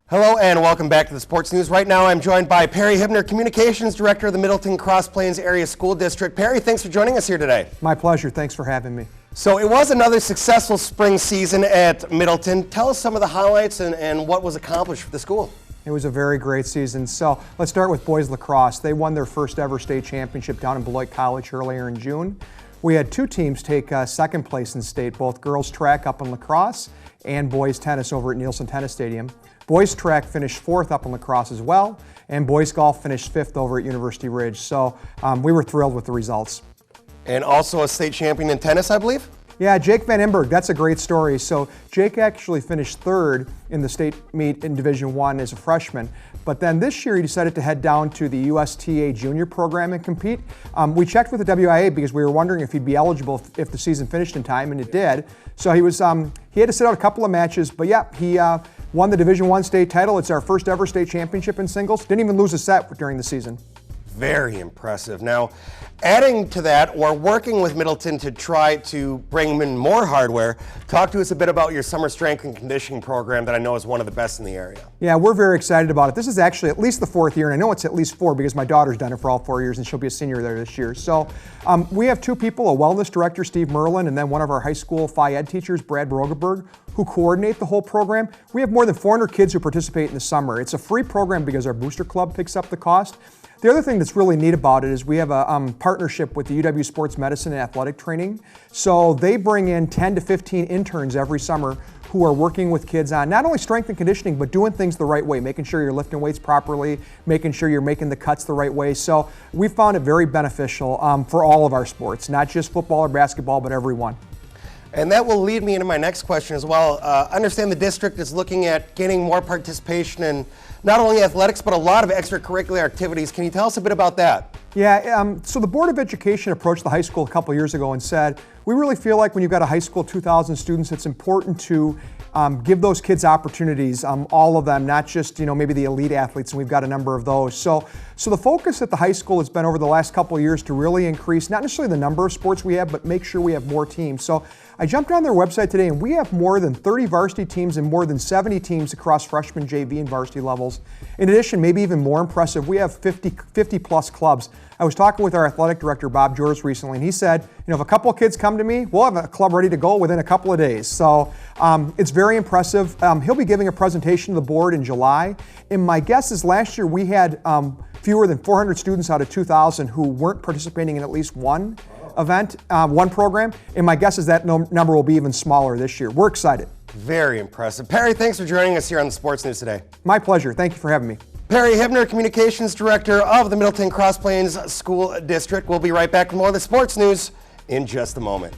Hello and welcome back to the Sports News. Right now I'm joined by Perry Hibner, Communications Director of the Middleton Cross Plains Area School District. Perry, thanks for joining us here today. My pleasure. Thanks for having me. So it was another successful spring season at Middleton. Tell us some of the highlights and what was accomplished for the school. It was a very great season. So let's start with boys lacrosse. They won their first ever state championship down in Beloit College earlier in June. We had two teams take second place in state, both girls track up in lacrosse and boys tennis over at Nielsen Tennis Stadium. Boys track finished fourth up in lacrosse as well, and boys golf finished fifth over at University Ridge. So we were thrilled with the results. And also a state champion in tennis, I believe? Yeah, Jake Van Imberg, that's a great story. So Jake actually finished third in the state meet in Division I as a freshman. But then this year he decided to head down to the USTA junior program and compete. We checked with the WIA because we were wondering if he'd be eligible if the season finished in time, and it did. So he had to sit out a couple of matches, but yeah, he won the Division I state title. It's our first ever state championship in singles. Didn't even lose a set during the season. Very impressive. Now, adding to that, we're working with Middleton to try to bring in more hardware. Talk to us a bit about your summer strength and conditioning program that I know is one of the best in the area. Yeah, we're very excited about it. This is actually at least the fourth year, and I know it's at least four because my daughter's done it for all 4 years, and she'll be a senior there this year. So we have two people, a wellness director, Steve Merlin, and then one of our high school Phi Ed teachers, Brad Brogeberg, who coordinate the whole program. We have more than 400 kids who participate in the summer. It's a free program because our booster club picks up the cost. The other thing that's really neat about it is we have a partnership with the UW Sports Medicine and Athletic Training. So they bring in 10 to 15 interns every summer who are working with kids on not only strength and conditioning, but doing things the right way, making sure you're lifting weights properly, making sure you're making the cuts the right way. So we found it very beneficial for all of our sports, not just football or basketball, but everyone. And that will lead me into my next question as well. I understand the district is looking at getting more participation in not only athletics, but a lot of extracurricular activities. Can you tell us a bit about that? Yeah, so the Board of Education approached the high school a couple years ago and said, we really feel like when you've got a high school of 2,000 students, it's important to give those kids opportunities, all of them, not just maybe the elite athletes, and we've got a number of those. So the focus at the high school has been over the last couple of years to really increase not necessarily the number of sports we have, but make sure we have more teams. So I jumped on their website today, and we have more than 30 varsity teams and more than 70 teams across freshman, JV, and varsity levels. In addition, maybe even more impressive, we have 50 plus clubs. I was talking with our athletic director, Bob Jors, recently, and he said, if a couple of kids come to me, we'll have a club ready to go within a couple of days. So it's very impressive. He'll be giving a presentation to the board in July. And my guess is last year we had fewer than 400 students out of 2,000 who weren't participating in at least one event, one program. And my guess is that number will be even smaller this year. We're excited. Very impressive. Perry, thanks for joining us here on the Sports News today. My pleasure. Thank you for having me. Perry Hibner, Communications Director of the Middleton Cross Plains School District. We'll be right back with more of the Sports News in just a moment.